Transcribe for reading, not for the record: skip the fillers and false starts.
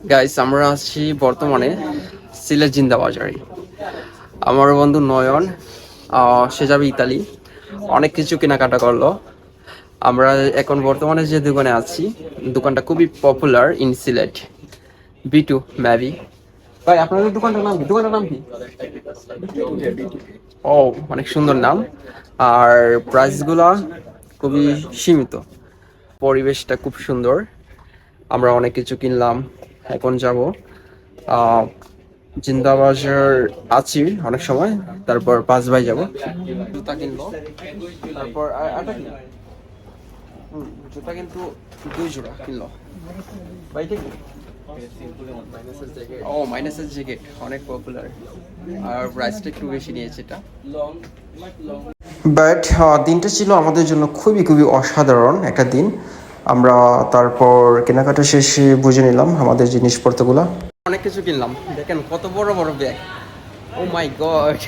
Guys, আমরা আছি বর্তমানে সিলেট জিন্দা বাজারে। আমার বন্ধু নয়ন সে যাবে ইতালি, অনেক কিছু কেনাকাটা করলো। আমরা এখন বর্তমানে যে দোকানে আছি, দোকানটা খুবই পপুলার ইন সিলেট, বিটু ম্যাবি। ভাই, আপনাদের দোকানটার নাম কি? দোকানটার নাম কি? ও, অনেক সুন্দর নাম। আর প্রাইসগুলা খুবই সীমিত, পরিবেশটা খুব সুন্দর। আমরা অনেক কিছু কিনলাম। এখন যাব জিন্দাবাজার আছি অনেক সময়, তারপর পাঁচ ভাই যাব, জুতা কিনবো। তারপর জুতা কিন্তু দুই জোড়া কিনলো ভাই, ঠিক। ও, মাইনাসের জ্যাকেট অনেক পপুলার, আর প্রাইসটা একটু বেশি নিয়েছে এটা। বাট দিনটা ছিল আমাদের জন্য খুবই খুবই অসাধারণ একটা দিন। আমরা তারপর কেনাকাটা শেষে বুঝে নিলাম আমাদের জিনিসপত্রগুলো। অনেক কিছু কিনলাম, দেখেন কত বড় বড় ব্যাগ। ও মাই গড!